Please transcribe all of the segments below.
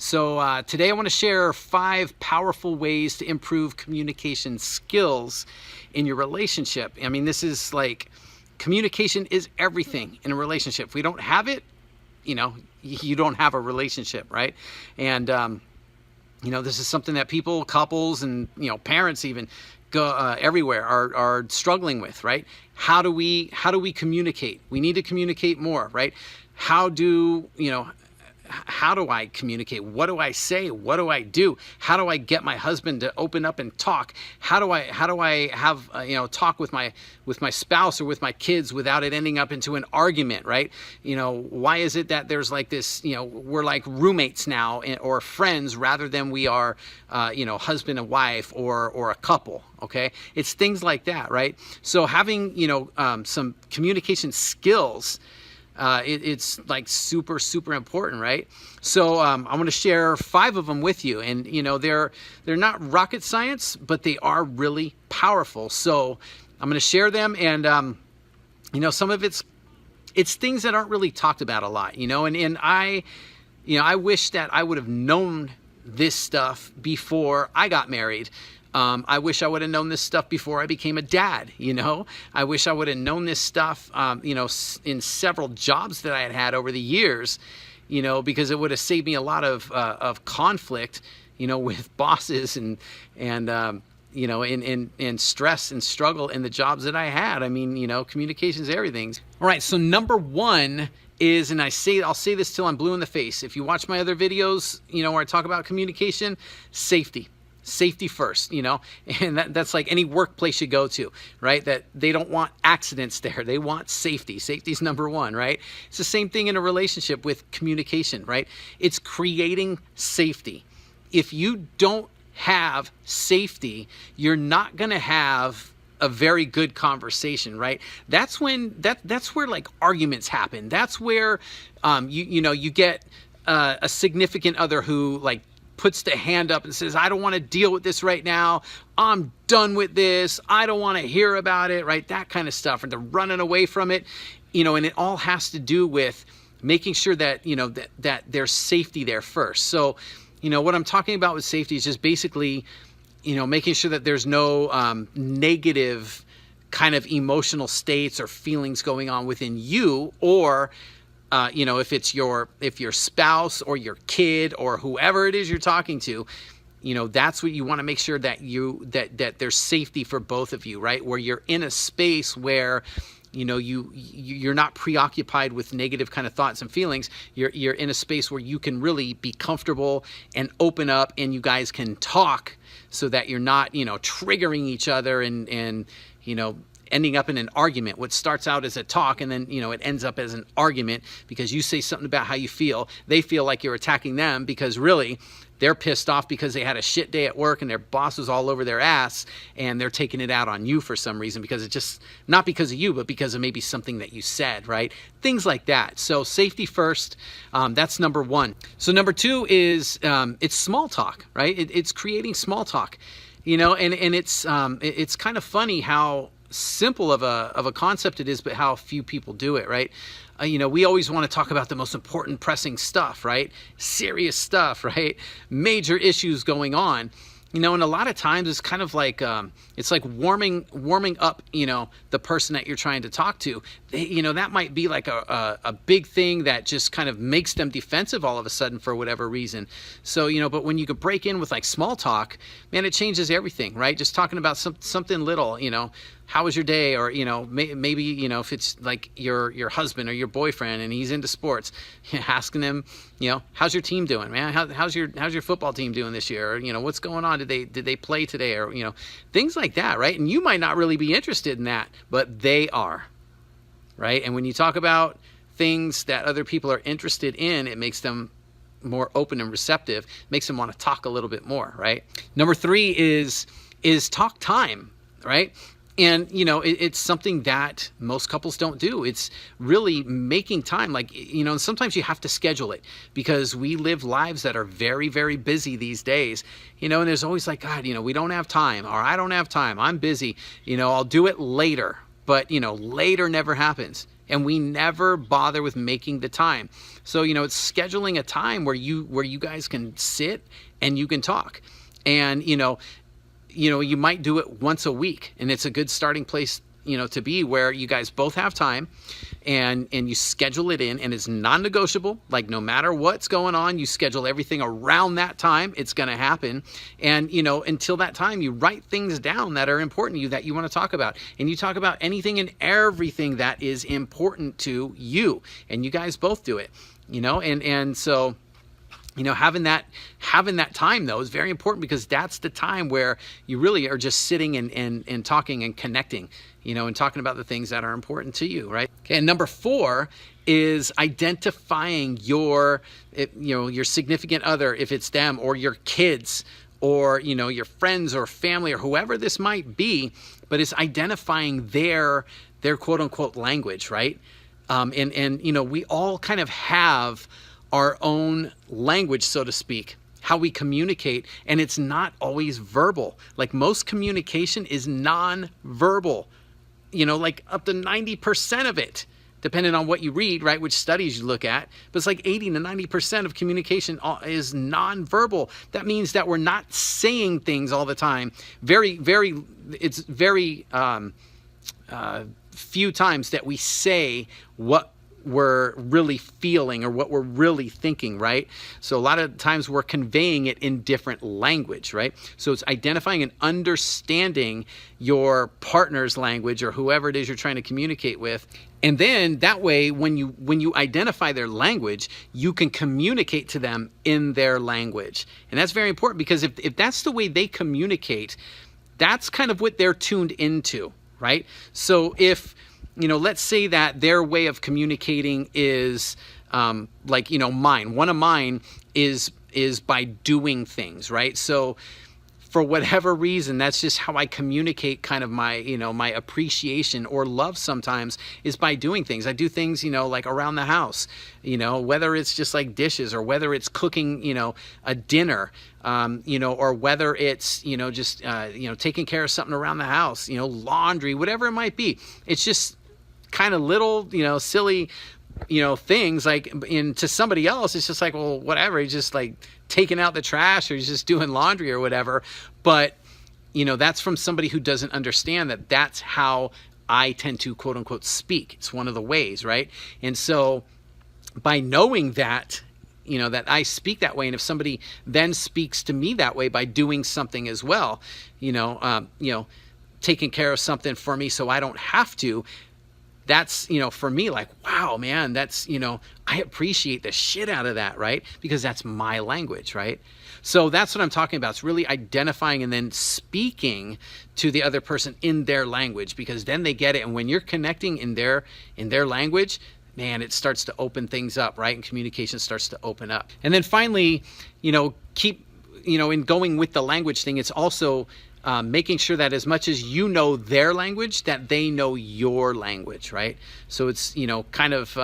So today I want to share 5 powerful ways to improve communication skills in your relationship. I mean, this is like, communication is everything in a relationship. If we don't have it, you don't have a relationship, right? And this is something that people, couples, and parents even go everywhere are struggling with, right? How do we communicate? We need to communicate more, right? How do I communicate? What do I say? What do I do? How do I get my husband to open up and talk? How do I have talk with my spouse or with my kids without it ending up into an argument, right? Why is it that there's like this, we're like roommates now, or friends, rather than we are husband and wife or a couple? Okay, it's things like that, right? So having some communication skills, it's like super important, right? So I'm going to share 5 of them with you, and they're not rocket science, but they are really powerful. So I'm going to share them, and some of it's things that aren't really talked about a lot, and I wish that I would have known this stuff before I got married. I wish I would have known this stuff before I became a dad. I wish I would have known this stuff, in several jobs that I had over the years, because it would have saved me a lot of conflict, with bosses and in stress and struggle in the jobs that I had. I mean, communication's everything. All right. So number 1 is, and I'll say this till I'm blue in the face. If you watch my other videos, where I talk about communication, safety first, and that's like any workplace you go to, right? That they don't want accidents there. They want safety. Safety's number 1, right? It's the same thing in a relationship with communication, right? It's creating safety. If you don't have safety, you're not going to have a very good conversation, right? That's when that's where like arguments happen. That's where you get a significant other who like puts the hand up and says, I don't want to deal with this right now. I'm done with this. I don't want to hear about it, right? That kind of stuff. Or they're running away from it, and it all has to do with making sure that, that there's safety there first. So, what I'm talking about with safety is just basically, making sure that there's no negative kind of emotional states or feelings going on within you, or if your spouse or your kid or whoever it is you're talking to, that's what you want to make sure that that there's safety for both of you, right? Where you're in a space where, you're not preoccupied with negative kind of thoughts and feelings. You're in a space where you can really be comfortable and open up, and you guys can talk, so that you're not, triggering each other and ending up in an argument. What starts out as a talk, and then it ends up as an argument because you say something about how you feel. They feel like you're attacking them because really they're pissed off because they had a shit day at work and their boss was all over their ass, and they're taking it out on you for some reason, because it's just not because of you, but because of maybe something that you said, right? Things like that. So safety first, that's number 1. So number 2 is it's small talk, right? It's creating small talk, and it's kind of funny how simple of a concept it is, but how few people do it, right? We always want to talk about the most important, pressing stuff, right? Serious stuff, right? Major issues going on, and a lot of times it's kind of like it's like warming up, the person that you're trying to talk to. That might be like a big thing that just kind of makes them defensive all of a sudden for whatever reason. So but when you could break in with like small talk, man, it changes everything, right? Just talking about something little, how was your day? Or, maybe, if it's like your husband or your boyfriend and he's into sports, asking him, how's your team doing, man? How's your football team doing this year? Or, what's going on? Did they play today? Or, things like that, right? And you might not really be interested in that, but they are, right? And when you talk about things that other people are interested in, it makes them more open and receptive, makes them want to talk a little bit more, right? Number 3 is talk time, right? And, it's something that most couples don't do. It's really making time, like, and sometimes you have to schedule it because we live lives that are very, very busy these days, and there's always like, God, we don't have time, or I don't have time. I'm busy. I'll do it later, but, later never happens. and we never bother with making the time. So, you know, it's scheduling a time where you guys can sit and you can talk. And, you know, you might do it once a week, and it's a good starting place, you know, to be where you guys both have time, and you schedule it in, and it's non-negotiable. Like, no matter what's going on, you schedule everything around that time. It's going to happen. And, you know, until that time, you write things down that are important to you, that you want to talk about, and you talk about anything and everything that is important to you, and you guys both do it, you know. And so, you know, having that time, though, is very important, because that's the time where you really are just sitting and talking and connecting, you know, and talking about the things that are important to you, right? Okay, and number 4 is identifying your significant other, if it's them, or your kids, or, you know, your friends or family, or whoever this might be, but it's identifying their quote unquote language, right? And you know, we all kind of have our own language, so to speak, how we communicate, and it's not always verbal. Like, most communication is non-verbal, you know, like up to 90% of it, depending on what you read, right, which studies you look at. But it's like 80 to 90% of communication is non-verbal. That means that we're not saying things all the time. It's very few times that we say what we're really feeling or what we're really thinking, right? So a lot of times we're conveying it in different language, right? So it's identifying and understanding your partner's language, or whoever it is you're trying to communicate with. And then that way, when you identify their language, you can communicate to them in their language. And that's very important, because if that's the way they communicate, that's kind of what they're tuned into, right? So if, you know, let's say that their way of communicating is like, you know, one of mine is by doing things, right? So for whatever reason, that's just how I communicate kind of my, you know, my appreciation or love sometimes, is by doing things. I do things, you know, like around the house, you know, whether it's just like dishes, or whether it's cooking, you know, a dinner, you know, or whether it's, you know, just, you know, taking care of something around the house, you know, laundry, whatever it might be. It's just kind of little, you know, silly, you know, things. Like, to somebody else, it's just like, well, whatever, he's just like taking out the trash, or he's just doing laundry or whatever. But, you know, that's from somebody who doesn't understand that that's how I tend to quote unquote speak. It's one of the ways, right? And so by knowing that, you know, that I speak that way, and if somebody then speaks to me that way by doing something as well, you know, taking care of something for me so I don't have to, that's, you know, for me, like, wow, man, that's, you know, I appreciate the shit out of that, right? Because that's my language, right? So that's what I'm talking about. It's really identifying and then speaking to the other person in their language, because then they get it. And when you're connecting in their language, man, it starts to open things up, right? And communication starts to open up. And then finally, you know, in going with the language thing, it's also making sure that as much as you know their language, that they know your language, right? So it's, you know, kind of,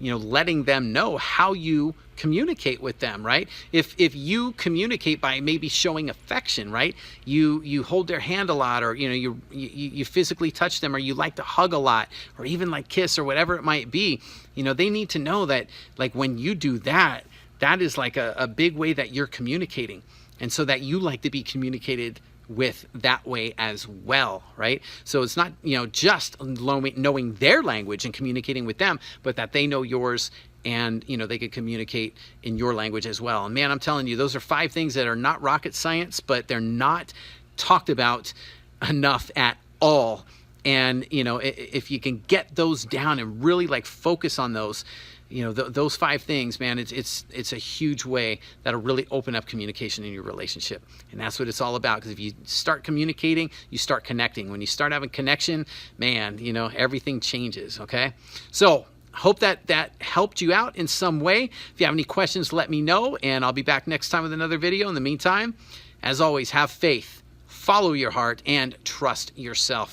you know, letting them know how you communicate with them, right? If you communicate by maybe showing affection, right? You hold their hand a lot, or, you know, you physically touch them, or you like to hug a lot, or even like kiss, or whatever it might be, you know, they need to know that, like, when you do that, that is like a big way that you're communicating. And so that you like to be communicated with that way as well, right? So it's not, you know, just knowing their language and communicating with them, but that they know yours, and, you know, they could communicate in your language as well. And man, I'm telling you, those are 5 things that are not rocket science, but they're not talked about enough at all. And, you know, if you can get those down and really like focus on those, you know, those 5 things, man, it's a huge way that'll really open up communication in your relationship. And that's what it's all about. Because if you start communicating, you start connecting. When you start having connection, man, you know, everything changes. Okay. So hope that helped you out in some way. If you have any questions, let me know, and I'll be back next time with another video. In the meantime, as always, have faith, follow your heart, and trust yourself.